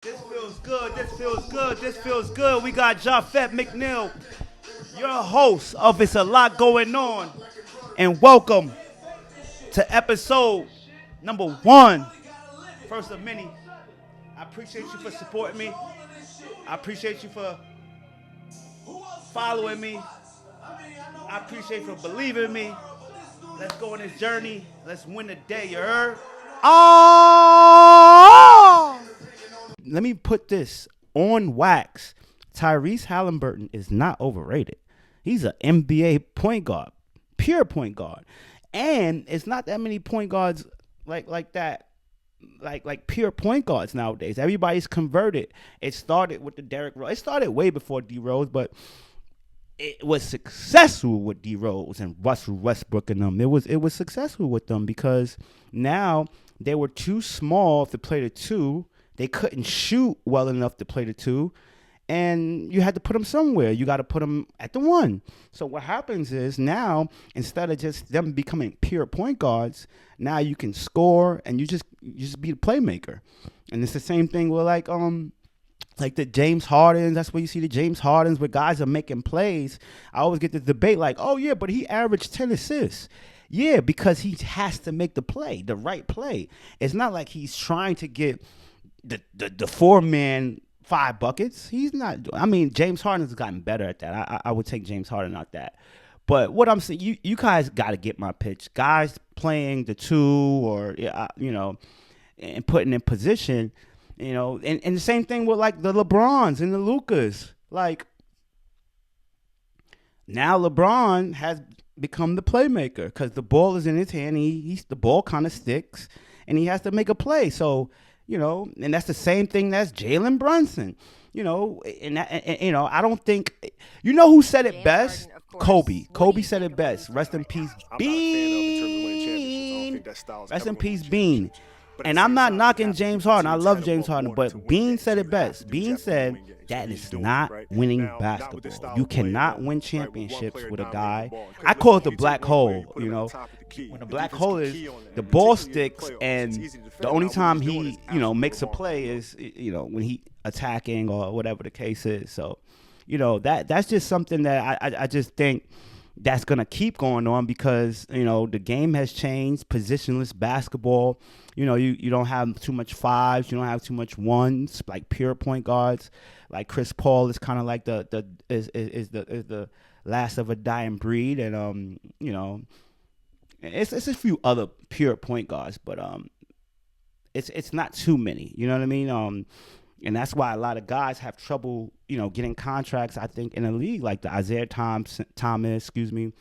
This feels good. This feels good. This feels good. We got Joe Forte McNeil, your host of It's a Lot Going On, and welcome to episode number 1, first of many. I appreciate you for supporting me. I appreciate you for following me. I appreciate you for believing in me. Let's go on this journey. Let's win the day. You heard? Oh! Let me put this on wax. Tyrese Halliburton is not overrated. He's an NBA point guard, pure point guard, and it's not that many point guards like that, like pure point guards nowadays. Everybody's converted. It started with the Derrick Rose. It started way before D Rose, but it was successful with D Rose and Russell Westbrook and them. It was successful with them because now they were too small to play the two. They couldn't shoot well enough to play the two, and you had to put them somewhere. You got to put them at the one. So what happens is now, instead of just them becoming pure point guards, now you can score and you just be the playmaker. And it's the same thing with like the James Hardens. That's where you see the James Hardens where guys are making plays. I always get the debate like, oh yeah, but he averaged 10 assists. Yeah, because he has to make the play, the right play. It's not like he's trying to get the 4-man 5 buckets. He's not. I mean, James Harden's gotten better at that. I would take James Harden out that. But what I'm saying, you guys got to get my pitch. Guys playing the 2 or and putting in position, and the same thing with like the LeBrons and the Lucas. Like now LeBron has become the playmaker because the ball is in his hand. The ball kind of sticks, and he has to make a play. So. And that's the same thing that's Jalen Brunson, and I don't think, who said it best? Kobe. Kobe said it best. Rest in peace, Bean. Rest in peace, Bean. And I'm not knocking James Harden. I love James Harden, but Bean said it best. Bean said that is not winning basketball. You cannot win championships with a guy. I call it the black hole, When the black hole is the ball sticks and the only time he, makes a play is, when he attacking or whatever the case is. So, that's just something that I just think that's going to keep going on because, the game has changed, positionless basketball. You don't have too much 5s. You don't have too much 1s, like pure point guards. Like Chris Paul is kind of like the last of a dying breed. And, it's a few other pure point guards, but it's not too many. You know what I mean? And that's why a lot of guys have trouble, getting contracts, I think, in the league, like the Isaiah Thomas, he could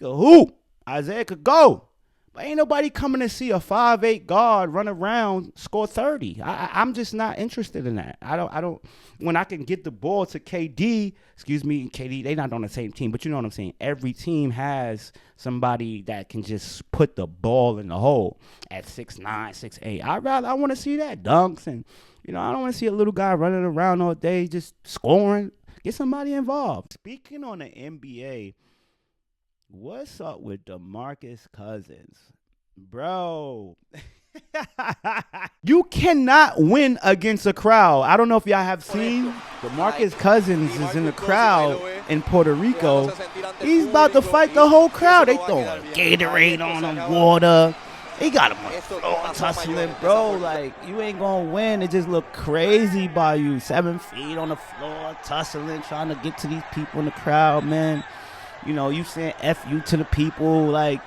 hoop. Isaiah could go. But ain't nobody coming to see a 5'8" guard run around, score 30. I'm just not interested in that. I don't. When I can get the ball to KD, KD, they not on the same team, but you know what I'm saying. Every team has somebody that can just put the ball in the hole at 6'9", 6'8". I want to see that dunks and. I don't want to see a little guy running around all day just scoring. Get somebody involved. Speaking on the NBA, what's up with Demarcus Cousins? Bro. You cannot win against a crowd. I don't know if y'all have seen. Demarcus Cousins is in the crowd in Puerto Rico. He's about to fight the whole crowd. They throwing Gatorade on him, water. He got him on the floor tussling, bro. Like, you ain't going to win. It just look crazy by you. 7 feet on the floor, tussling, trying to get to these people in the crowd, man. You saying F you to the people. Like,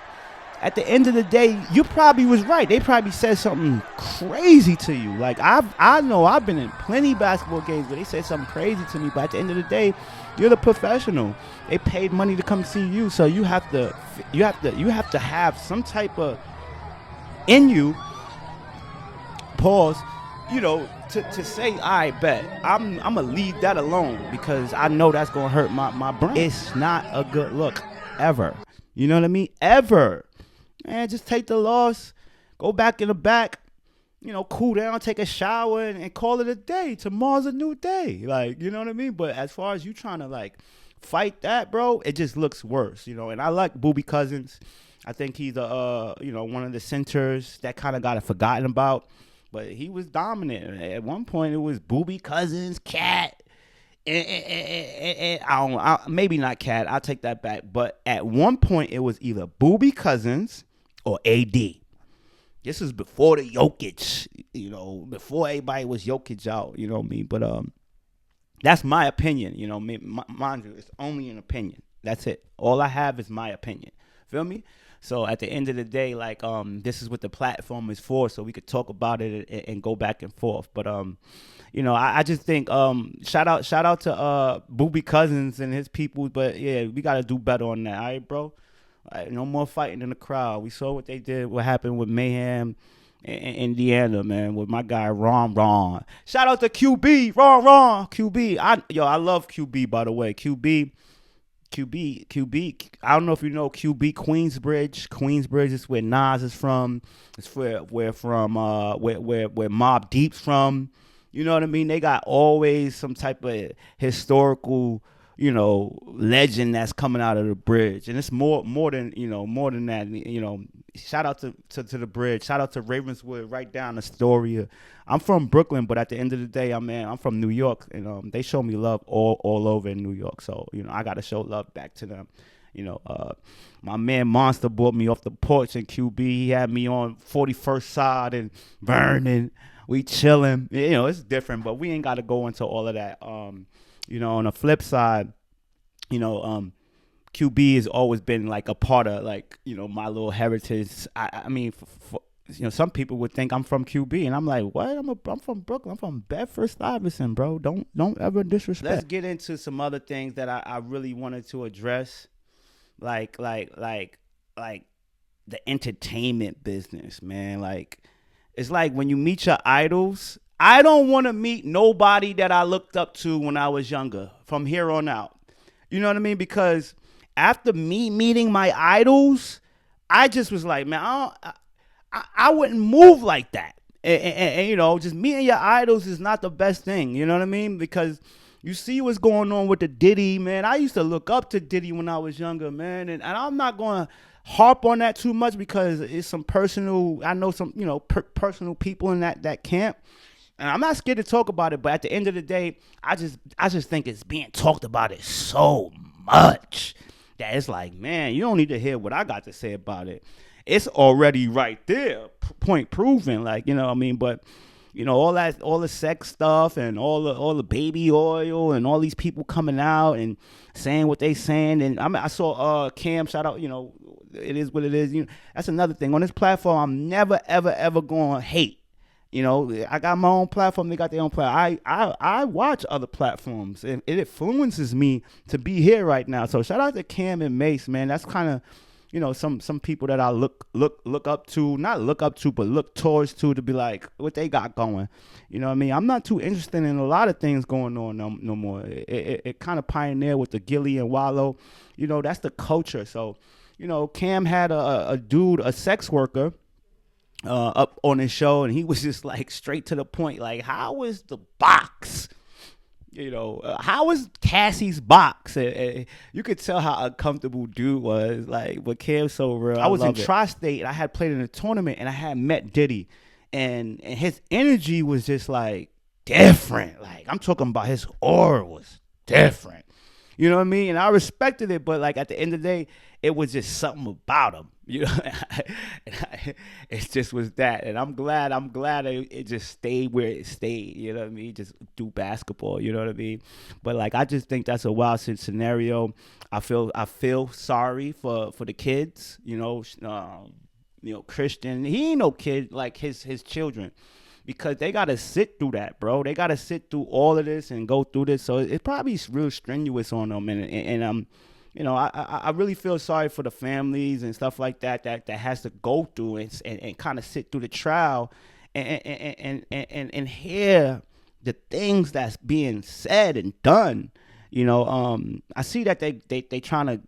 at the end of the day, you probably was right. They probably said something crazy to you. Like, I know I've been in plenty basketball games where they said something crazy to me. But at the end of the day, you're the professional. They paid money to come see you. So you have to have some type of in you, pause, to say, all right, bet, I'm going to leave that alone because I know that's going to hurt my brain. It's not a good look, ever. You know what I mean? Ever. Man, just take the loss, go back in the back, cool down, take a shower, and call it a day. Tomorrow's a new day. Like, you know what I mean? But as far as you trying to, like, fight that, bro, it just looks worse, and I like Boobie Cousins. I think he's one of the centers that kind of got forgotten about. but he was dominant. At one point, it was Boobie Cousins, Cat, and maybe not Cat. I'll take that back. But at one point, it was either Boobie Cousins or AD. This is before the Jokic, before everybody was Jokic out, you know what I mean? But that's my opinion, mind you, it's only an opinion. That's it. All I have is my opinion. Feel me? So at the end of the day, like, this is what the platform is for, so we could talk about it and go back and forth. But I just think shout out to Boobie Cousins and his people. But yeah, we gotta do better on that. All right, bro. All right, no more fighting in the crowd. We saw what they did. What happened with Mayhem in Indiana, man, with my guy Ron. Shout out to QB, Ron. QB. I love QB, by the way. QB. I don't know if you know QB Queensbridge. Queensbridge is where Nas is from. It's where Mobb Deep's from. You know what I mean? They got always some type of historical, legend that's coming out of the bridge, and it's more than that. Shout out to the bridge. Shout out to Ravenswood, right down Astoria. I'm from Brooklyn, but at the end of the day, I'm from New York, and they show me love all over in New York. So I gotta show love back to them. My man Monster brought me off the porch in QB. He had me on 41st side and burning. We chilling. It's different, but we ain't got to go into all of that. On the flip side, QB has always been like a part of my little heritage. I mean, for some people would think I'm from QB, and I'm like, what? I'm from Brooklyn. I'm from Bedford-Stuyvesant, bro. Don't ever disrespect. Let's get into some other things that I really wanted to address, like the entertainment business, man. Like, it's like when you meet your idols. I don't want to meet nobody that I looked up to when I was younger from here on out. You know what I mean? Because after me meeting my idols, I just was like, man, I wouldn't move like that. And just meeting your idols is not the best thing. You know what I mean? Because you see what's going on with the Diddy, man. I used to look up to Diddy when I was younger, man. And I'm not going to harp on that too much because it's some personal, I know some, personal people in that camp. And I'm not scared to talk about it, but at the end of the day, I just think it's being talked about it so much that it's like, man, you don't need to hear what I got to say about it. It's already right there, point proven, like, what I mean? But, all the sex stuff and all the baby oil and all these people coming out and saying what they saying. And I saw Cam, shout out, it is what it is. That's another thing. On this platform, I'm never, ever, ever going to hate. I got my own platform. They got their own platform. I watch other platforms. It influences me to be here right now. So shout out to Cam and Mace, man. That's kind of, some people that I look up to, not look up to, but look towards to be like what they got going. You know what I mean? I'm not too interested in a lot of things going on no more. It kind of pioneered with the Gilly and Wallow. That's the culture. So, Cam had a dude, a sex worker, up on his show, and he was just like straight to the point, like, how is the box? How is Cassie's box? And you could tell how uncomfortable dude was, like, but Cam's so real. I was in Tri-State, and I had played in a tournament, and I had met Diddy, and his energy was just like different. Like, I'm talking about his aura was different. You know what I mean? And I respected it, but like at the end of the day, it was just something about him. It just was that. And I'm glad it just stayed where it stayed. You know what I mean? Just do basketball. You know what I mean? But like, I just think that's a wild scenario. I feel sorry for the kids. Christian. He ain't no kid like his children. Because they got to sit through that, bro. They got to sit through all of this and go through this. So it's probably real strenuous on them. And I really feel sorry for the families and stuff like that has to go through and kind of sit through the trial and hear the things that's being said and done. I see that they trying to,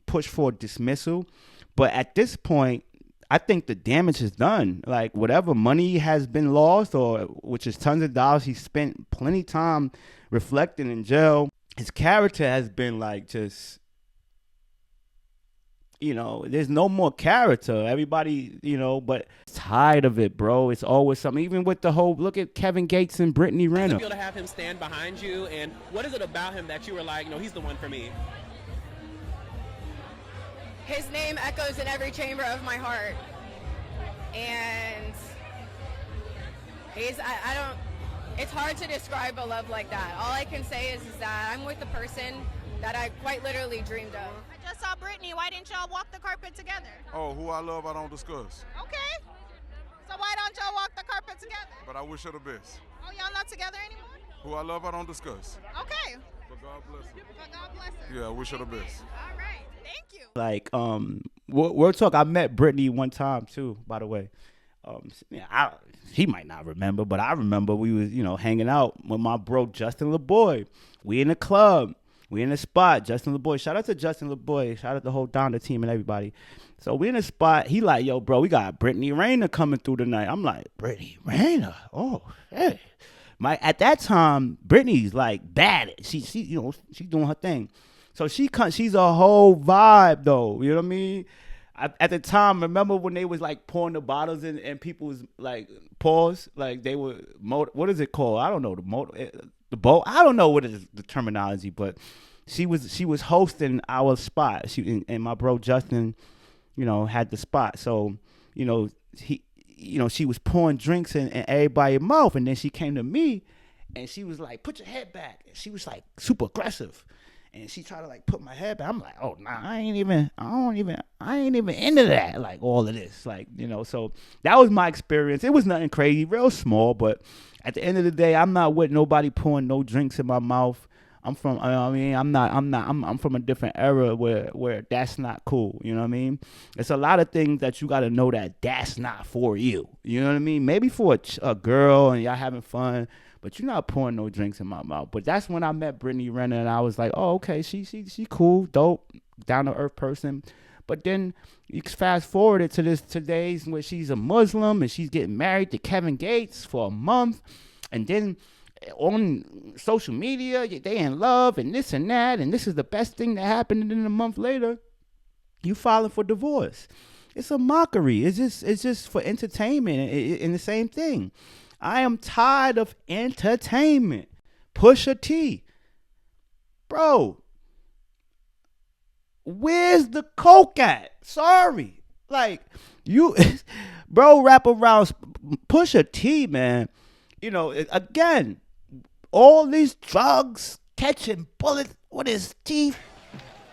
push for dismissal. But at this point, I think the damage is done. Like, whatever money has been lost, or which is tons of dollars, he spent plenty of time reflecting in jail. His character has been like just, there's no more character. Everybody, but tired of it, bro. It's always something. Even with the whole, look at Kevin Gates and Brittany Renner. How does it feel to have him stand behind you, and what is it about him that you were like, he's the one for me? His name echoes in every chamber of my heart, and I don't. It's hard to describe a love like that. All I can say is that I'm with the person that I quite literally dreamed of. I just saw Brittany. Why didn't y'all walk the carpet together? Oh, who I love, I don't discuss. Okay. So why don't y'all walk the carpet together? But I wish her the best. Oh, y'all not together anymore? Who I love, I don't discuss. Okay. But God bless her. But God bless her. Yeah, I wish her the best. All right. Thank you. Like, we'll talk. I met Brittany one time too, by the way. He might not remember, but I remember we was, hanging out with my bro Justin LeBoy. We in the club. We in the spot. Justin LeBoy. Shout out to Justin LeBoy. Shout out the whole Donda team and everybody. So we in the spot. He like, yo, bro, we got Brittany Renner coming through tonight. I'm like, Brittany Renner? Oh, hey. At that time, Brittany's like bad. She's doing her thing. So she's a whole vibe though. You know what I mean? At the time, remember when they was like pouring the bottles in and people was like pause, like they were what is it called? I don't know, the boat. I don't know what is the terminology, but she was hosting our spot. And my bro Justin, had the spot. So she was pouring drinks in everybody's mouth, and then she came to me, and she was like, "Put your head back." And she was like super aggressive. And she tried to like put my head back. I'm like, oh nah, I ain't even into that. Like all of this, like, so that was my experience. It was nothing crazy, real small, but at the end of the day, I'm not with nobody pouring no drinks in my mouth. I'm from a different era where that's not cool. You know what I mean? It's a lot of things that you got to know that's not for you. You know what I mean? Maybe for a girl and y'all having fun, but you're not pouring no drinks in my mouth. But that's when I met Brittany Renner, and I was like, oh, okay, she cool, dope, down to earth person. But then you fast forward it to today's where she's a Muslim and she's getting married to Kevin Gates for a month, and then on social media they in love and this and that, and this is the best thing that happened, and then a month later you filing for divorce. It's a mockery. It's just for entertainment, and the same thing. I am tired of entertainment. Pusha T. Bro, where's the coke at? Sorry. Like, you, bro, wrap around Pusha T, man. Again, all these drugs, catching bullets with his teeth.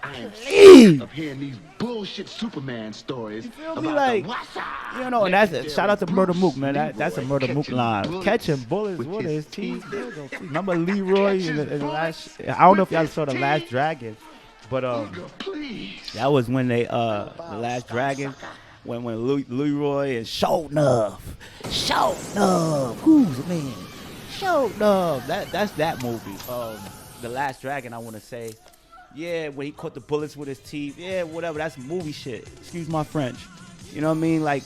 I am sick of hearing these bullshit Superman stories. You feel me? Like, and that's shout out to Murder Mook, man. That's a Murder Mook line. Catching bullets with his teeth. Remember Leroy in the last? I don't know if y'all saw the Last Dragon, but that was when they the Last Dragon, when Leroy and Sho'nuff, who's the man? Sho'nuff. That's that movie. The Last Dragon, I want to say. Yeah, when he caught the bullets with his teeth. Yeah, whatever. That's movie shit. Excuse my French. You know what I mean? Like,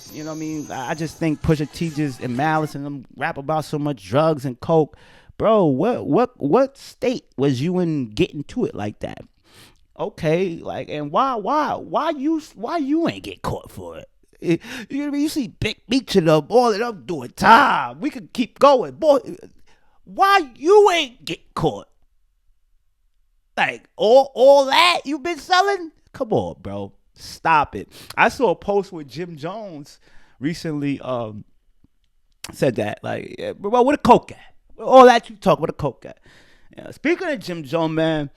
I just think Pusha T just and Malice and them rap about so much drugs and coke. Bro, what state was you in getting to it like that? Okay, like, and why you ain't get caught for it? You know what I mean? You see Big Meech and all of them doing time. We could keep going. Boy, why you ain't get caught? Like, all that you've been selling? Come on, bro. Stop it. I saw a post with Jim Jones recently said that. Like, yeah, bro, where the coke at? All that you talk, where the coke at? Yeah, speaking of Jim Jones, man,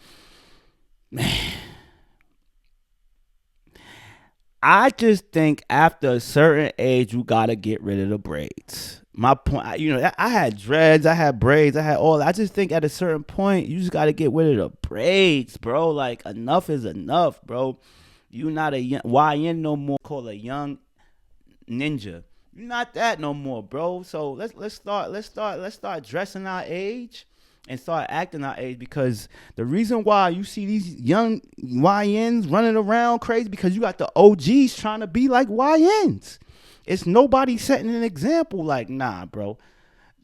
I just think after a certain age, you got to get rid of the braids. My point, I had dreads, I had braids, I had all that. I just think at a certain point, you just got to get rid of the braids, bro. Like, enough is enough, bro. You not a young YN no more, called a young ninja. You're not that no more, bro. So let's start dressing our age and start acting our age, because the reason why you see these young YNs running around crazy, because you got the OGs trying to be like YNs. It's nobody setting an example. Like, nah, bro,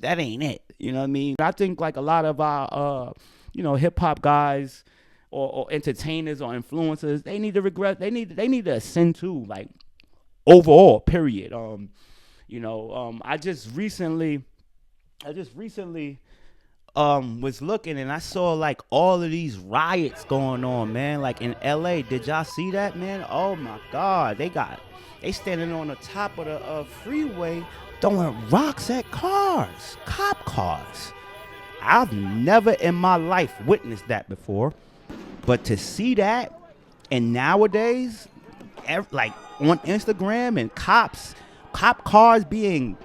that ain't it. You know what I mean? I think like a lot of our, hip hop guys or entertainers or influencers, they need to ascend too. Like, overall, period. I just recently was looking and I saw like all of these riots going on, man. Like in LA, did y'all see that, man? Oh my God, they standing on the top of the freeway throwing rocks at cars, cop cars. I've never in my life witnessed that before, but to see that, and nowadays, like on Instagram and cop cars being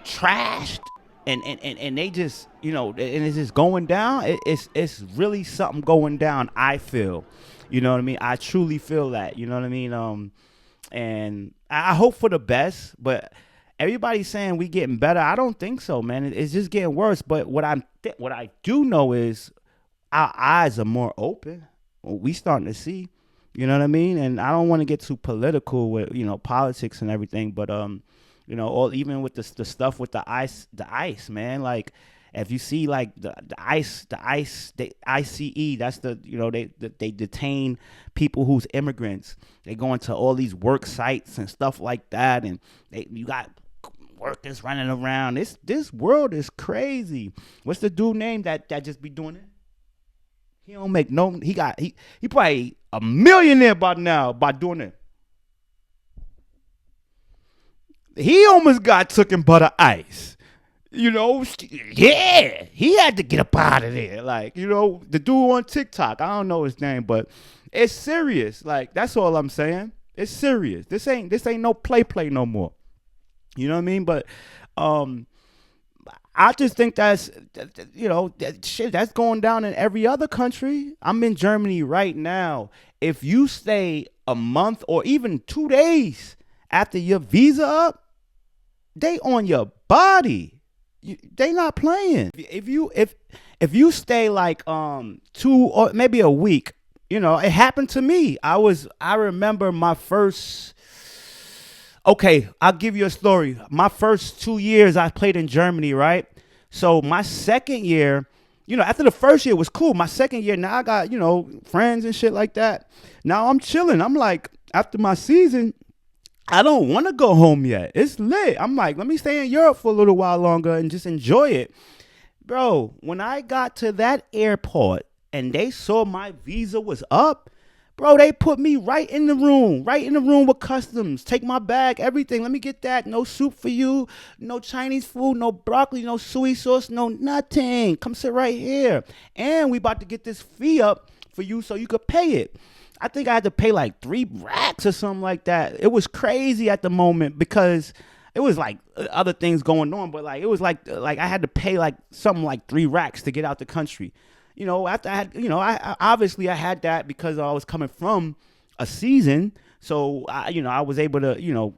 trashed, and they just, and it's just going down. It's really something going down. I feel, you know what I mean. I truly feel that, you know what I mean. And I hope for the best, but everybody's saying we getting better. I don't think so, man. It's just getting worse. But what I do know is our eyes are more open. We starting to see, you know what I mean. And I don't want to get too political with politics and everything, but or even with the stuff with the ice, man. Like if you see like the ICE, that's they detain people who's immigrants. They go into all these work sites and stuff like that, and you got workers running around. This world is crazy. What's the dude name that just be doing it? He don't make no. He probably a millionaire by now by doing it. He almost got taken by the ICE. Yeah, he had to get up out of there. Like, the dude on TikTok, I don't know his name, but it's serious. Like, that's all I'm saying. It's serious. This ain't no play no more. You know what I mean? But I just think that's that shit that's going down in every other country. I'm in Germany right now. If you stay a month or even 2 days after your visa up, they on your body. They not playing. If you stay like 2 or maybe a week, it happened to me. I remember my first. Okay, I'll give you a story. My first 2 years I played in Germany, right? So my second year, after the first year was cool. My second year, now I got, friends and shit like that. Now I'm chilling. I'm like, after my season, I don't want to go home yet. It's lit. I'm like, let me stay in Europe for a little while longer and just enjoy it. Bro, when I got to that airport and they saw my visa was up, bro, they put me right in the room with customs. Take my bag, everything. Let me get that. No soup for you. No Chinese food. No broccoli. No soy sauce. No nothing. Come sit right here. And we about to get this fee up for you so you could pay it. I think I had to pay like 3 racks or something like that. It was crazy at the moment because it was like other things going on. But like it was like I had to pay like something like 3 racks to get out the country. After I had, I obviously I had that because I was coming from a season. So, I was able to,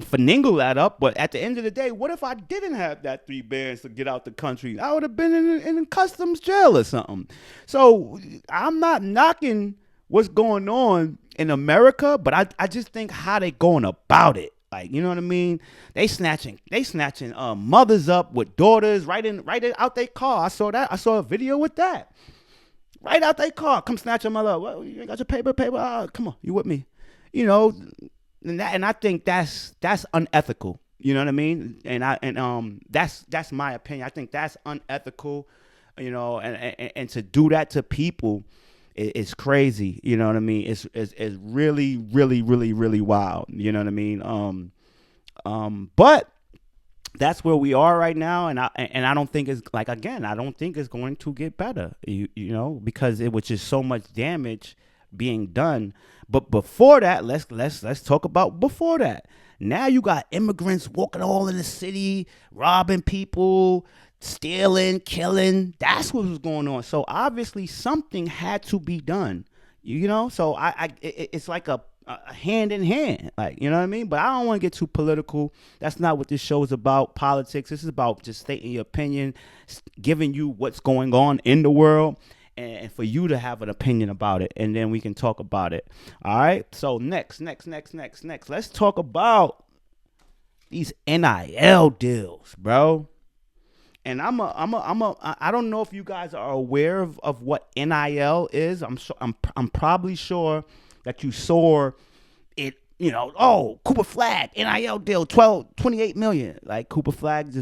finagle that up. But at the end of the day, what if I didn't have that 3 bands to get out the country? I would have been in customs jail or something. So I'm not knocking what's going on in America, but I just think how they going about it. Like, you know what I mean? They snatching mothers up with daughters right out their car. I saw that. I saw a video with that. Right out their car. Come snatch your mother up. Well, you got your paper. Come on, you with me? And I think that's unethical. You know what I mean? And that's my opinion. I think that's unethical. And to do that to people, it's crazy. You know what I mean? It's really, really, really, really wild. You know what I mean? But that's where we are right now, and I don't think it's like, again, I don't think it's going to get better. Because it was just so much damage being done. But before that, let's talk about before that. Now you got immigrants walking all in the city, robbing people, stealing, killing. That's what was going on. So obviously something had to be done, so it's like a hand in hand, like, you know what I mean? But I don't want to get too political. That's not what this show is about, politics. This is about just stating your opinion, giving you what's going on in the world, and for you to have an opinion about it, and then we can talk about it. All right, so next, let's talk about these NIL deals, bro. And I don't know if you guys are aware of what NIL is. I'm probably sure that you saw it, Cooper Flag, NIL deal, 28 million. Like Cooper Flag,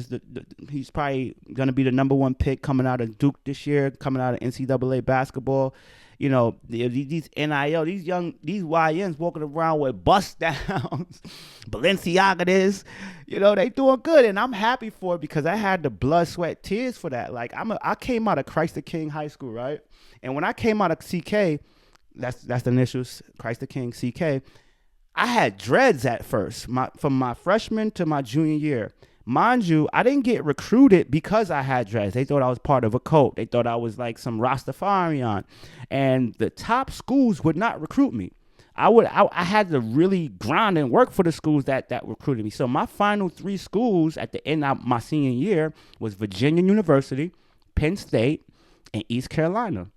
he's probably going to be the number 1 pick coming out of Duke this year, coming out of NCAA basketball. These NIL, these YNs walking around with bust downs, Balenciaga this, they doing good. And I'm happy for it because I had the blood, sweat, tears for that. Like I came out of Christ the King High School, right? And when I came out of CK, that's the initials, Christ the King, CK, I had dreads at first, from my freshman to my junior year. Mind you, I didn't get recruited because I had dreads. They thought I was part of a cult. They thought I was like some Rastafarian. And the top schools would not recruit me. I had to really grind and work for the schools that recruited me. So my final 3 schools at the end of my senior year was Virginia University, Penn State, and East Carolina.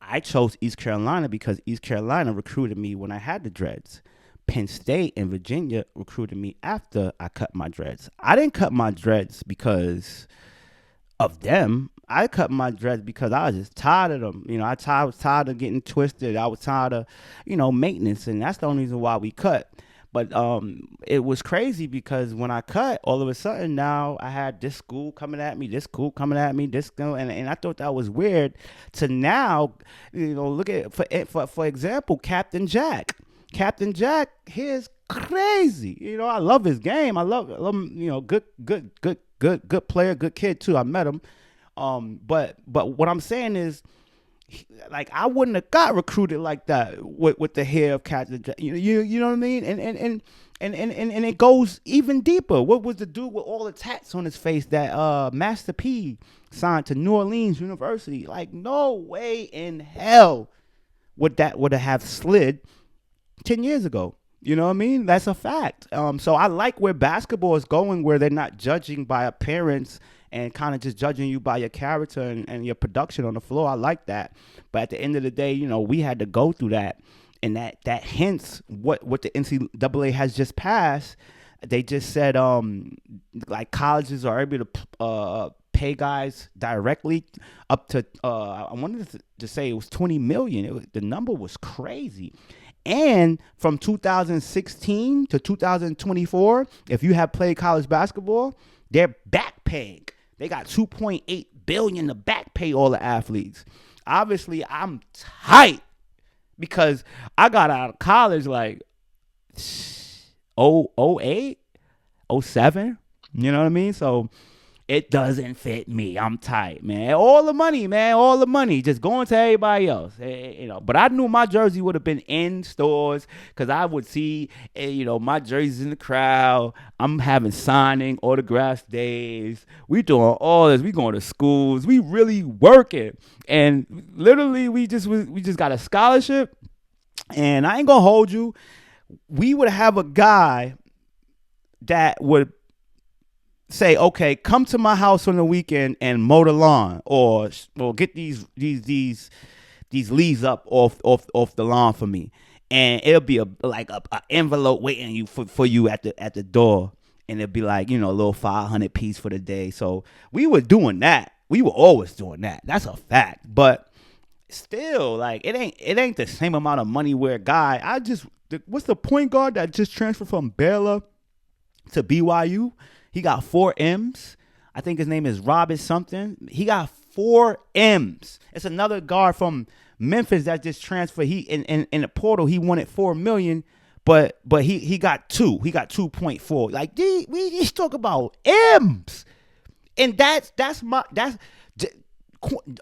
I chose East Carolina because East Carolina recruited me when I had the dreads. Penn State and Virginia recruited me after I cut my dreads. I didn't cut my dreads because of them. I cut my dreads because I was just tired of them. I was tired of getting twisted. I was tired of, maintenance. And that's the only reason why we cut. But it was crazy because when I cut, all of a sudden now I had this school coming at me, this school coming at me, and I thought that was weird. To now, look at for example, Captain Jack. Captain Jack here's crazy. I love his game. I love him. Good player, good kid too. I met him. But what I'm saying is, like, I wouldn't have got recruited like that with the hair of Captain Jack. You know what I mean? And it goes even deeper. What was the dude with all the tats on his face that Master P signed to New Orleans University? Like, no way in hell would have slid 10 years ago. You know what I mean? That's a fact. So I like where basketball is going, where they're not judging by appearance and kind of just judging you by your character and your production on the floor. I like that. But at the end of the day, we had to go through that. And that hence what the NCAA has just passed. They just said like colleges are able to pay guys directly up to I wanted to say it was 20 million. The number was crazy. And from 2016 to 2024, if you have played college basketball, they're back paying. They got $2.8 billion to back pay all the athletes. Obviously, I'm tight because I got out of college like 08, 07. You know what I mean? So it doesn't fit me. I'm tight, man. All the money, man. All the money. Just going to everybody else. But I knew my jersey would have been in stores because I would see, my jerseys in the crowd. I'm having signing, autographs days. We doing all this. We going to schools. We really working. And literally, we just got a scholarship. And I ain't going to hold you. We would have a guy that would say, okay, come to my house on the weekend and mow the lawn, or get these leaves up off the lawn for me, and it'll be a envelope waiting for you at the door, and it'll be like a little 500 piece for the day. So we were doing that. We were always doing that. That's a fact. But still, like, it ain't the same amount of money where a guy. What's the point guard that just transferred from Baylor to BYU? He got 4 M's. I think his name is Robert something. He got 4 M's. It's another guard from Memphis that just transferred. He in the portal, he wanted $4 million, but he got 2. He got 2.4. Like, we just talk about M's, and that's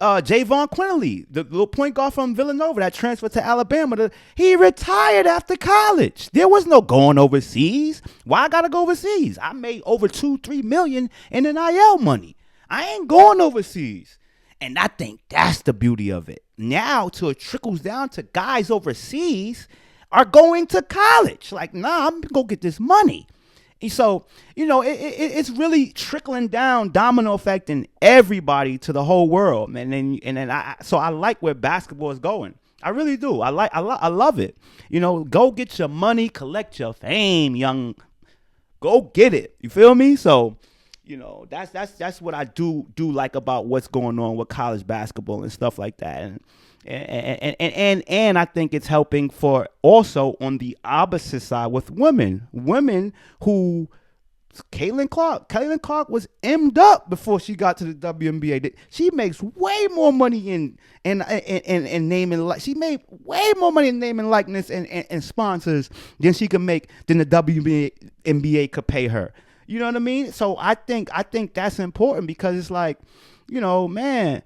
Javon Quinley, the little point guard from Villanova that transferred to Alabama. He retired after college. There was no going overseas. Why I gotta go overseas? I made over $2-3 million in NIL money. I ain't going overseas. And I think that's the beauty of it. Now, till it trickles down to guys overseas are going to college. Like, nah, I'm gonna go get this money. And so, it's really trickling down, domino affecting everybody to the whole world, man. So I like where basketball is going. I really do. I love it. Go get your money, collect your fame, young. Go get it. You feel me? So, you know, that's what I do like about what's going on with college basketball and stuff like that. And I think it's helping for also on the opposite side with women who Caitlin Clark was M'd up before she got to the WNBA. She makes way more money in name and like. She made way more money in name and likeness and sponsors than she could make than the WNBA could pay her. You know what I mean? So I think that's important because it's like, you know, man,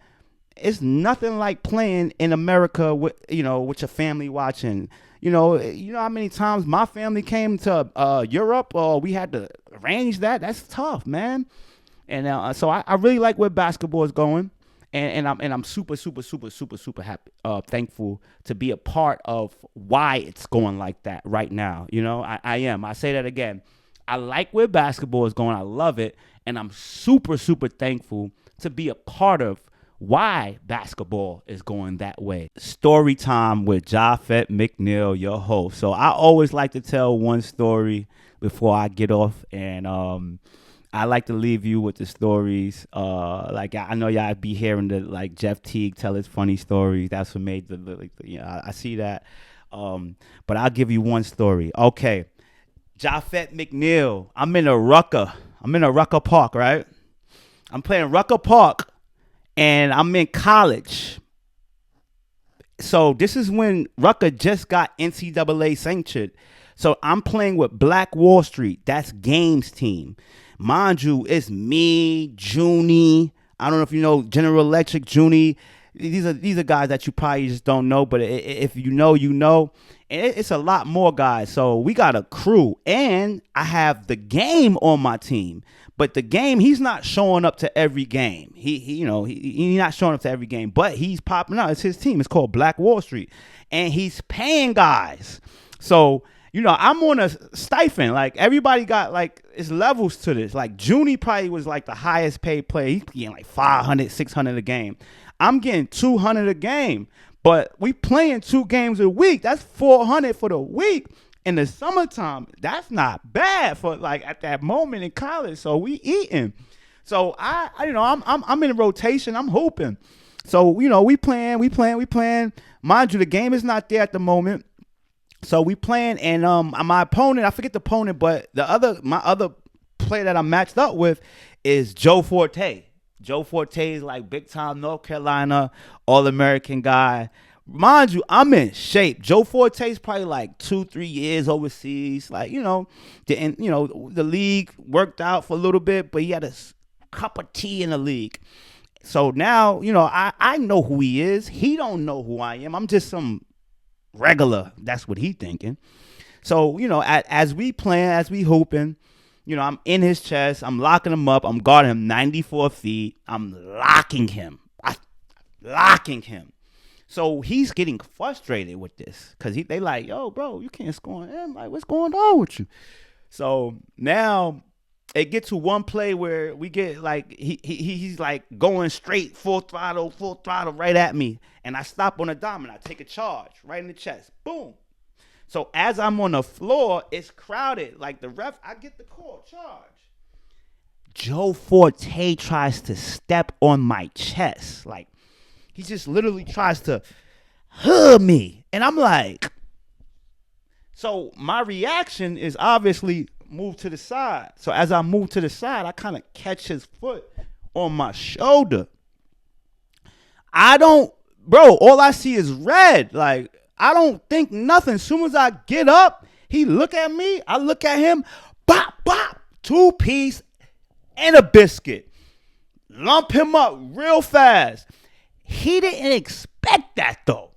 it's nothing like playing in America with your family watching. You know how many times my family came to Europe or we had to arrange that? That's tough, man. And so I really like where basketball is going, and I'm super happy, thankful to be a part of why it's going like that right now. You know, I am. I say that again. I like where basketball is going. I love it, and I'm super thankful to be a part of why basketball is going that way. Story time with Joe Forte McNeil, your host. So I always like to tell one story before I get off, and I like to leave you with the stories. Like I know y'all be hearing like Jeff Teague tell his funny stories. That's what made I see that. But I'll give you one story. Okay, Joe Forte McNeil. I'm in a Rucker Park, right? I'm playing Rucker Park. And I'm in college. So this is when Rucker just got NCAA sanctioned. So I'm playing with Black Wall Street. That's Game's team. Mind you, it's me, Junie. I don't know if you know General Electric, Junie. These are guys that you probably just don't know. But if you know, you know. And it's a lot more guys. So we got a crew. And I have the Game on my team. But the Game, he's not showing up to every game. He's not showing up to every game, but he's popping out. It's his team. It's called Black Wall Street, and he's paying guys. So I'm on a stipend. Like everybody got like it's levels to this. Like Junie probably was like the highest paid player. He's getting like 500, 600 a game. I'm getting 200 a game, but we playing 2 games a week. That's 400 for the week. In the summertime, that's not bad for like at that moment in college. So we eating. So I'm in rotation. I'm hooping. So we playing. Mind you, the game is not there at the moment. So we playing, and my opponent, I forget the opponent, but my other player that I'm matched up with is Joe Forte. Joe Forte is like big time North Carolina All-American guy. Mind you, I'm in shape. Joe Forte's probably like 2-3 years overseas. Like, the league worked out for a little bit, but he had a cup of tea in the league. So now, I know who he is. He don't know who I am. I'm just some regular. That's what he thinking. So, as we playing, as we hooping, I'm in his chest. I'm locking him up. I'm guarding him 94 feet. I'm locking him. So he's getting frustrated with this because they like, yo, bro, you can't score on him. Like, what's going on with you? So now it gets to one play where we get like he's like going straight full throttle right at me, and I stop on a dime and I take a charge right in the chest. Boom. So as I'm on the floor, it's crowded. Like the ref, I get the call, charge. Joe Forte tries to step on my chest, like. He just literally tries to hug me. And I'm like, so my reaction is obviously move to the side. So as I move to the side, I kind of catch his foot on my shoulder. All I see is red. Like, I don't think nothing. As soon as I get up, he look at me. I look at him. Bop, bop. 2-piece and a biscuit. Lump him up real fast. He didn't expect that though,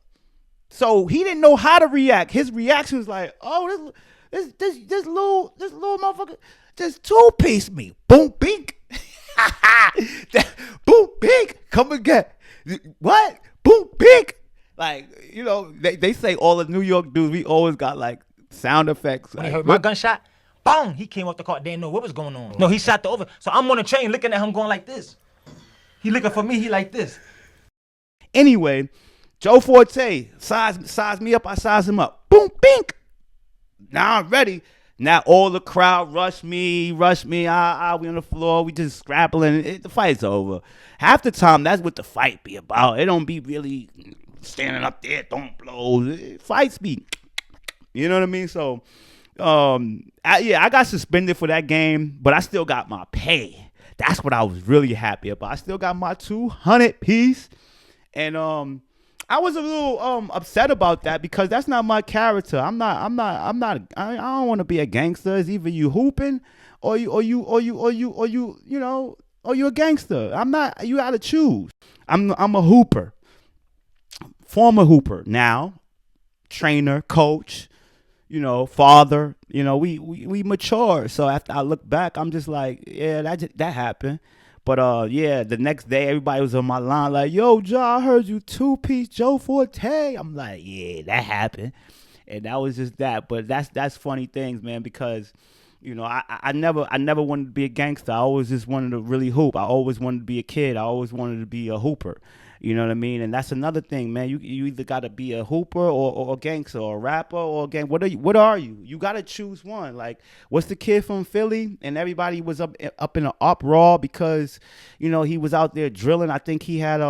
so he didn't know how to react. His reaction was like, "Oh, this little motherfucker just 2-piece me, boom, bink, boom, bink, come again, what, boom, bink." Like they say all the New York dudes, we always got like sound effects. When he heard my gunshot, boom, he came off the car, didn't know what was going on. No, he shot the over. So I'm on the train looking at him going like this. He looking for me, he like this. Anyway, Joe Forte size me up, I size him up. Boom, bink. Now I'm ready. Now all the crowd rush me. We on the floor, we just scrapping. The fight's over. Half the time, that's what the fight be about. It don't be really standing up there, throwing blows. Fights be, you know what I mean? So, I got suspended for that game, but I still got my pay. That's what I was really happy about. I still got my 200 piece, and I was a little upset about that because that's not my character. I don't want to be a gangster. It's either you hooping or you a gangster. I'm not. You gotta choose. I'm a hooper, former hooper, now trainer, coach, father. We mature. So after I look back, I'm just like, yeah, that happened. But the next day everybody was on my line like, yo, Joe, I heard you 2-piece Joe Forte. I'm like, yeah, that happened. And that was just that. But that's funny things, man, because I never wanted to be a gangster. I always just wanted to really hoop. I always wanted to be a kid. I always wanted to be a hooper. You know what I mean? And that's another thing, man. You either got to be a hooper or a gangster or a rapper or a gang. What are you? You got to choose one. Like, what's the kid from Philly? And everybody was up in an uproar because, he was out there drilling. I think he had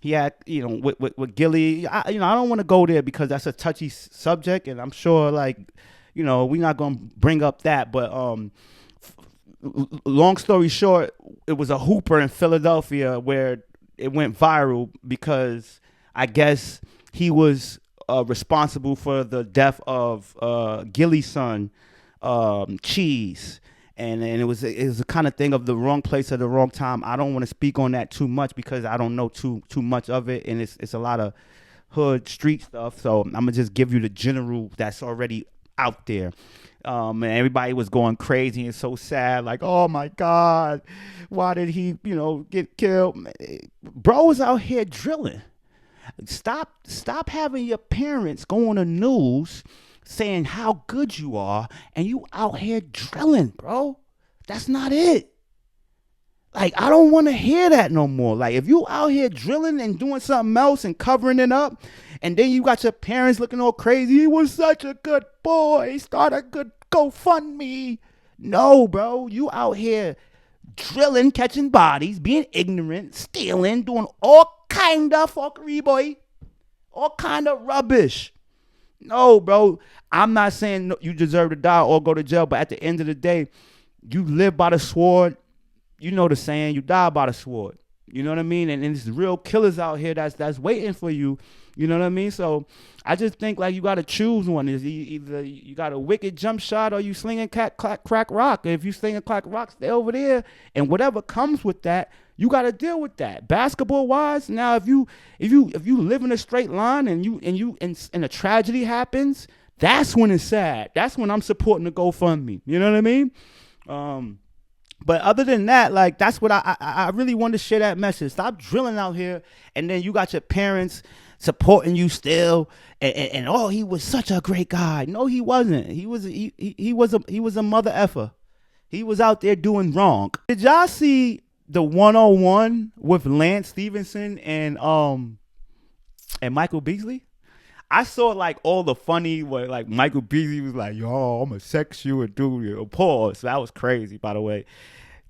with Gilly. I don't want to go there because that's a touchy subject, and I'm sure we're not gonna bring up that. But long story short, it was a hooper in Philadelphia where it went viral because I guess he was responsible for the death of Gilly's son, Cheese. And it was a kind of thing of the wrong place at the wrong time. I don't want to speak on that too much because I don't know too much of it, and it's a lot of hood street stuff. So I'm gonna just give you the general that's already out there. And everybody was going crazy and so sad, like, oh my God, why did he, get killed? Bro was out here drilling. Stop having your parents go on the news saying how good you are and you out here drilling, bro. That's not it. Like, I don't want to hear that no more. Like, if you out here drilling and doing something else and covering it up, and then you got your parents looking all crazy, he was such a good boy, start a good GoFundMe. No, bro, you out here drilling, catching bodies, being ignorant, stealing, doing all kind of fuckery, boy. All kind of rubbish. No, bro, I'm not saying you deserve to die or go to jail, but at the end of the day, you live by the sword. You know the saying, you die by the sword. You know what I mean? And there's real killers out here that's waiting for you. You know what I mean? So I just think you got to choose one. Is either you got a wicked jump shot or you slinging crack rock. If you slinging crack rock, stay over there. And whatever comes with that, you got to deal with that. Basketball wise, now if you live in a straight line and a tragedy happens, that's when it's sad. That's when I'm supporting the GoFundMe. You know what I mean? But other than that, that's what I really want to share that message. Stop drilling out here, and then you got your parents supporting you still, and oh, he was such a great guy. No, he wasn't. He was a mother effer. He was out there doing wrong. Did y'all see the 101 with Lance Stevenson and Michael Beasley? I saw all the funny where Michael Beasley was like, yo, I'm gonna sex you and do your pause. So that was crazy, by the way.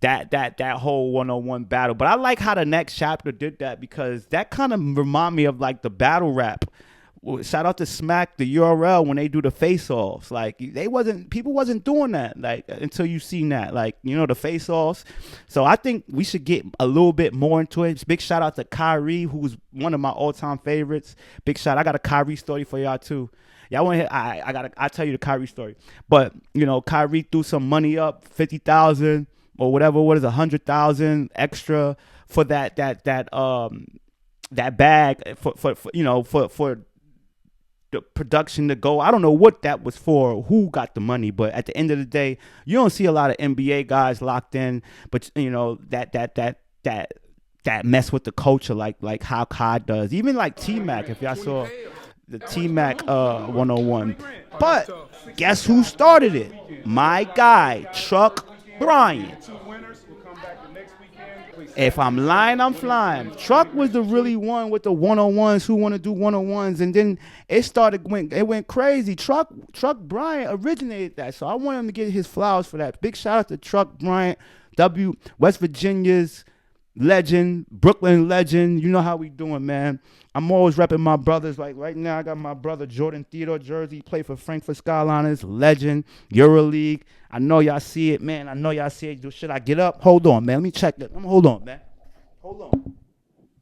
That whole 101 battle. But I like how the next chapter did that because that kind of remind me of the battle rap. Shout out to Smack, the URL, when they do the face-offs. People wasn't doing that until you seen that. The face-offs. So I think we should get a little bit more into it. Big shout out to Kyrie, who's one of my all-time favorites. Big shout. I got a Kyrie story for y'all too. Y'all want to hear? I'll tell you the Kyrie story. But Kyrie threw some money up, 50,000 or whatever. What is 100,000 extra for that bag for the production to go. I don't know what that was for, who got the money, but at the end of the day, you don't see a lot of NBA guys locked in, but that mess with the culture like how Kai does. Even T-Mac, if y'all saw the T-Mac 101. But guess who started it? My guy, Chuck Bryant. If I'm lying, I'm flying. Truck was the really one with the one-on-ones who want to do one-on-ones, and then it went crazy. Truck Bryant originated that, so I want him to get his flowers for that. Big shout out to Truck Bryant, West Virginia's legend, Brooklyn legend. You know how we doing, man. I'm always repping my brothers. Like right now, I got my brother Jordan Theodore jersey. Played for Frankfurt Skyliners, legend, EuroLeague. I know y'all see it, man. I know y'all see it. Should I get up? Hold on, man. Let me check it. Hold on, man. Hold on.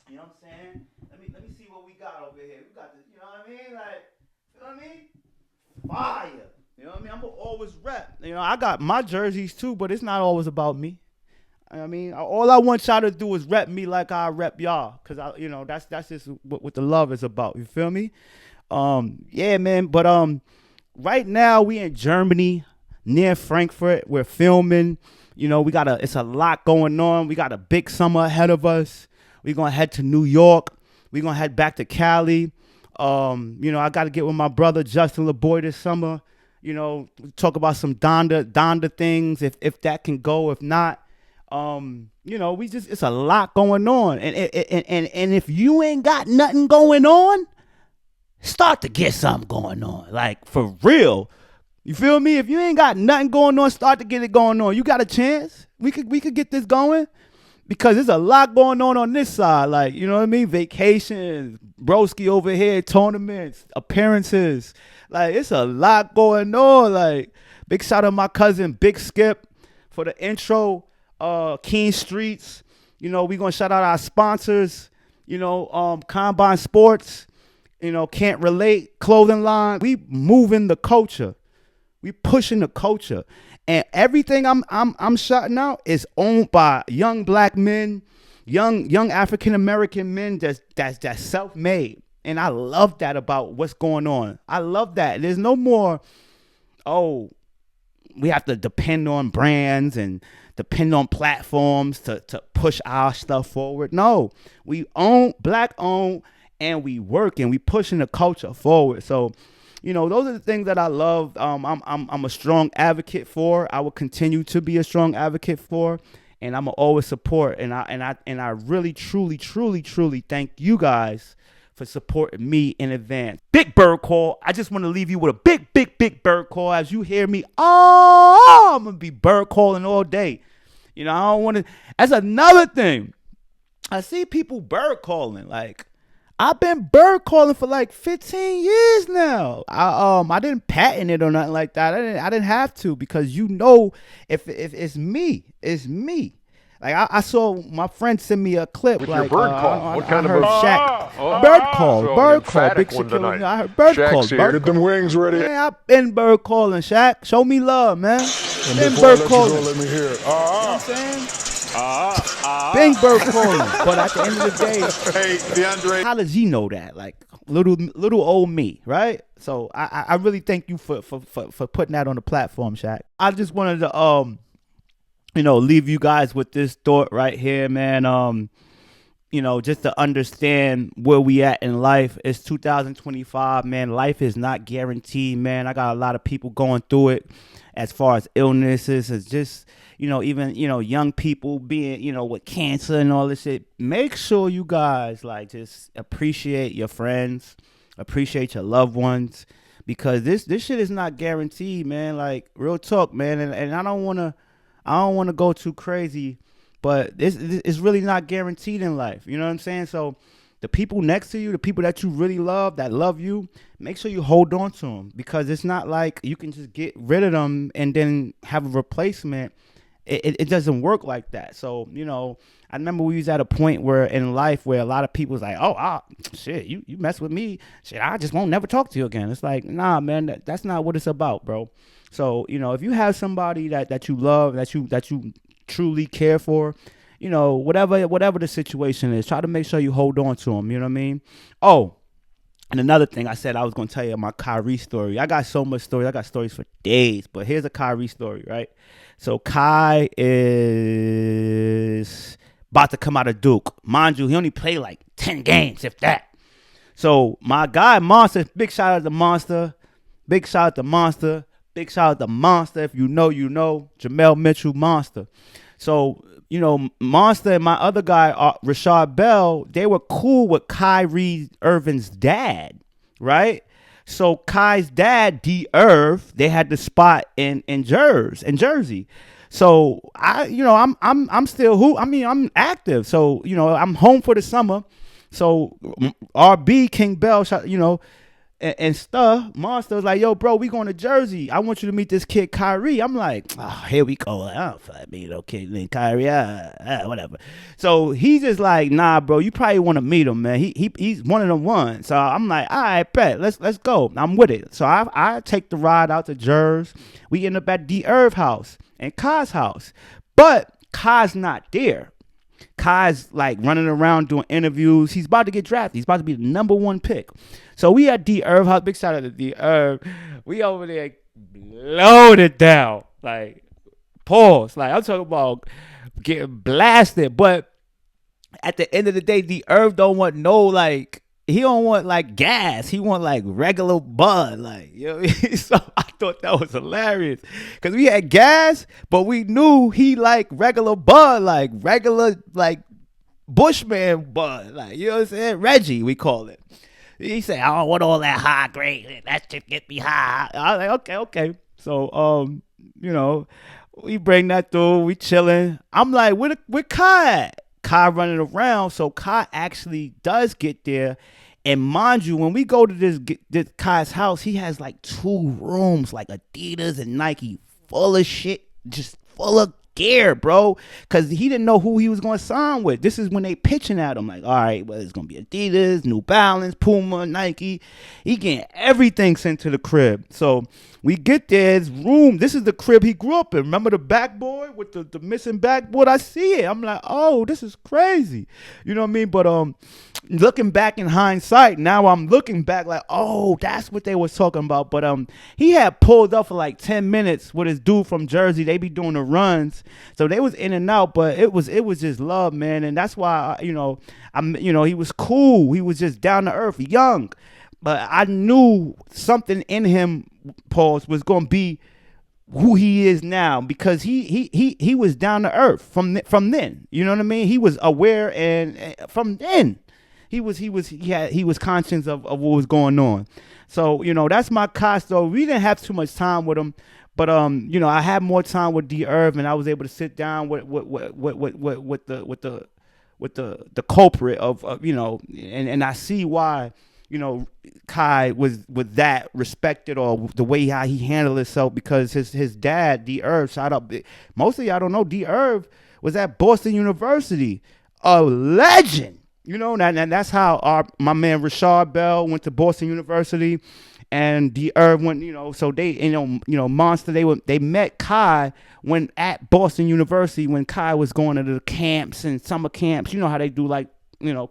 You know what I'm saying? Let me see what we got over here. We got this. You know what I mean? Like, you know what I mean? Fire. You know what I mean? I'm gonna always rep. You know, I got my jerseys too, but it's not always about me. I mean, all I want y'all to do is rep me like I rep y'all, cause that's just what the love is about. You feel me? Yeah, man. But right now we in Germany, near Frankfurt. We're filming. You know, it's a lot going on. We got a big summer ahead of us. We're gonna head to New York. We're gonna head back to Cali. I got to get with my brother Justin LeBoy this summer. You know, talk about some Donda things if that can go. If not. It's a lot going on. And if you ain't got nothing going on, start to get something going on. Like, for real. You feel me? If you ain't got nothing going on, start to get it going on. You got a chance. We could get this going, because there's a lot going on this side. Like, you know what I mean? Vacations, broski over here, tournaments, appearances. Like, it's a lot going on. Like, big shout out to my cousin, Big Skip, for the intro. Keen Streets, we gonna shout out our sponsors, Combine Sports, Can't Relate clothing line. We moving the culture, we pushing the culture, and everything I'm shouting out is owned by young black men, young African American men that's self-made, and I love that about what's going on. I love that. There's no more, we have to depend on brands and depend on platforms to push our stuff forward. No, we black own, and we work, and we pushing the culture forward. So, those are the things that I love. I'm a strong advocate for. I will continue to be a strong advocate for, and I'm gonna always support. And I really, truly, truly, truly thank you guys for supporting me in advance. Big bird call. I just want to leave you with a big bird call. As you hear me, I'm going to be bird calling all day. I don't want to. That's another thing. I see people bird calling. Like, I've been bird calling for like 15 years now. I didn't patent it or nothing like that. I didn't have to, because if it's me, it's me. Like, I saw my friend send me a clip. With like, your bird call. What kind of bird? Bird call. Big Shaquille. I heard bird call. Get them wings ready. Yeah, I've been bird calling, Shaq. Show me love, man. Been bird calling. Let me hear it. You know what I'm saying? Been bird calling. But at the end of the day, hey, DeAndre, how does he know that? Like, little old me, right? So I really thank you for putting that on the platform, Shaq. I just wanted to leave you guys with this thought right here, man. Just to understand where we at in life. It's 2025, man. Life is not guaranteed, man. I got a lot of people going through it as far as illnesses. It's just, even, young people being, with cancer and all this shit. Make sure you guys, like, just appreciate your friends, appreciate your loved ones, because this shit is not guaranteed, man. Like, real talk, man. And I don't want to go too crazy, but this is really not guaranteed in life. You know what I'm saying? So the people next to you, the people that you really love, that love you, make sure you hold on to them, because it's not like you can just get rid of them and then have a replacement. It doesn't work like that. So, I remember we was at a point where in life where a lot of people was like, shit, you mess with me, shit, I just won't never talk to you again. It's like, nah, man, that's not what it's about, bro. So, if you have somebody that you love, that you truly care for, whatever the situation is, try to make sure you hold on to them. You know what I mean? Oh, and another thing, I said I was going to tell you my Kyrie story. I got so much stories. I got stories for days, but here's a Kyrie story, right? So Kai is about to come out of Duke. Mind you, he only played like 10 games, if that. So my guy, Monster, big shout out to Monster. Big shout out to Monster. Big shout out to Monster. If you know, you know. Jamel Mitchell, Monster. So, Monster and my other guy, Rashad Bell, they were cool with Kyrie Irving's dad, right? So Kai's dad, D. Irv, they had the spot in Jersey. So I'm still I'm active. So I'm home for the summer. So RB King Bell, and stuff. Monster was like, yo, bro, we going to Jersey. I want you to meet this kid Kyrie. I'm like, oh, here we go. I don't feel like meeting no kid named Kyrie. Whatever. So he's just like, nah, bro, you probably want to meet him, man. He's one of them ones. So I'm like, all right, bet. Let's go. I'm with it. So I take the ride out to Jersey. We end up at D. Irv house and Kai's house. But Kai's not there. Kai's like running around doing interviews. He's about to get drafted. He's about to be the number 1 pick. So we at D. Irv house. Big shout out to D. Irv. We over there loaded down. Like, pause. Like, I'm talking about getting blasted. But at the end of the day, D. Irv don't want he don't want gas. He want regular bud. So I thought that was hilarious. Because we had gas, but we knew he regular bud, regular Bushman bud. You know what I'm saying? Reggie, we call it. He said, I don't want all that high grade. That shit get me high. I was like, okay. So, we bring that through. We chilling. I'm like, where Kai at? Kai running around. So Kai actually does get there. And mind you, when we go to this Kai's house, he has 2 rooms, Adidas and Nike, full of shit, just full of gear, bro. Because he didn't know who he was going to sign with. This is when they pitching at him, all right, well, it's going to be Adidas, New Balance, Puma, Nike. He getting everything sent to the crib. So we get there, his room. This is the crib he grew up in. Remember the backboard with the missing backboard? I see it. I'm like, oh, this is crazy. You know what I mean? But looking back in hindsight, now I'm looking back oh, that's what they was talking about. But he had pulled up for 10 minutes with his dude from Jersey. They be doing the runs. So they was in and out, but it was just love, man. And that's why, he was cool. He was just down to earth, young. But I knew something in him, pause, was going to be who he is now, because he was down to earth from then. You know what I mean? He was aware, and from then he was conscious of what was going on. So, that's my Kai story. We didn't have too much time with him, but I had more time with D. Irv, and I was able to sit down with the culprit of and I see why Kai was with that respected, or the way how he handled himself, because his dad, D. Irv, shout out. Mostly I don't know, D. Irv was at Boston University, a legend. And that's how my man Rashad Bell went to Boston University, and D. Irv went. So they, Monster. They met Kai when at Boston University, when Kai was going to the camps and summer camps. You know how they do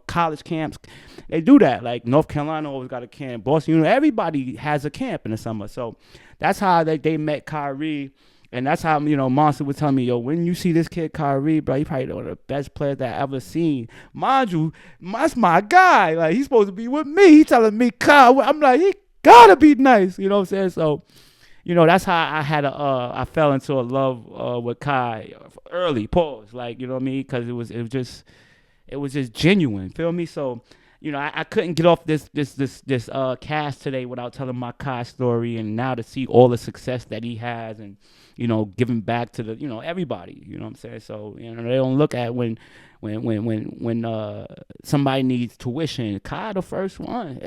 college camps. They do that. North Carolina always got a camp. Boston, everybody has a camp in the summer. So that's how they met Kyrie. And that's how, Monster would tell me, yo, when you see this kid Kyrie, bro, he probably one of the best players that I ever seen. Mind you, that's my guy. He's supposed to be with me. He telling me, Kyle. I'm like, he gotta be nice. You know what I'm saying? So, that's how I had I fell into a love with Kai early. Pause. You know what I mean? Because it was just genuine. Feel me? So, I couldn't get off this cast today without telling my Kai story, and now to see all the success that he has, and giving back to the everybody. You know what I'm saying? So they don't look at when somebody needs tuition. Kai the first one.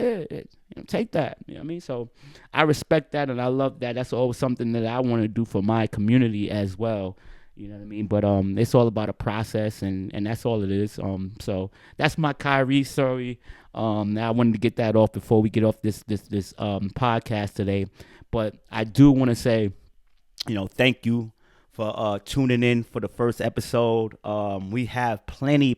Take that. You know what I mean? So I respect that, and I love that. That's always something that I want to do for my community as well. You know what I mean? But it's all about a process, and that's all it is. So that's my Kyrie story. Now I wanted to get that off before we get off this podcast today. But I do want to say, thank you for tuning in for the first episode. We have plenty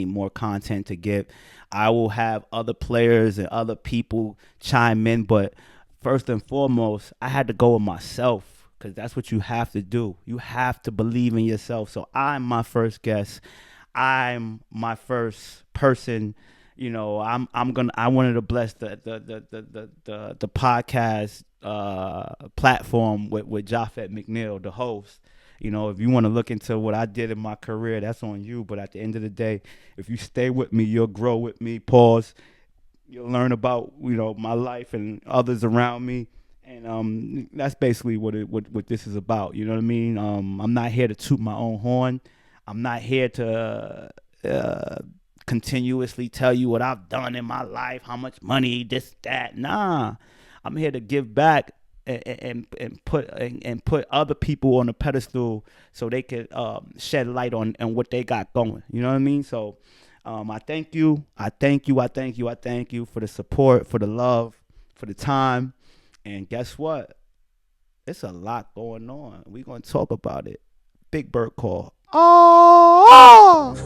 more content to give. I will have other players and other people chime in, but first and foremost, I had to go with myself. Because that's what you have to do. You have to believe in yourself. So I'm my first guest. I'm my first person. I wanted to bless the podcast platform with Japhet McNeil, the host. You know, if you want to look into what I did in my career, that's on you. But at the end of the day, if you stay with me, you'll grow with me. Pause. You'll learn about, you know, my life and others around me. And that's basically what this is about. You know what I mean? I'm not here to toot my own horn. I'm not here to continuously tell you what I've done in my life, how much money, this, that. Nah, I'm here to give back and put other people on a pedestal so they could shed light on what they got going. You know what I mean? So I thank you. I thank you for the support, for the love, for the time. And guess what? It's a lot going on. We're going to talk about it. Big Bird call. Oh!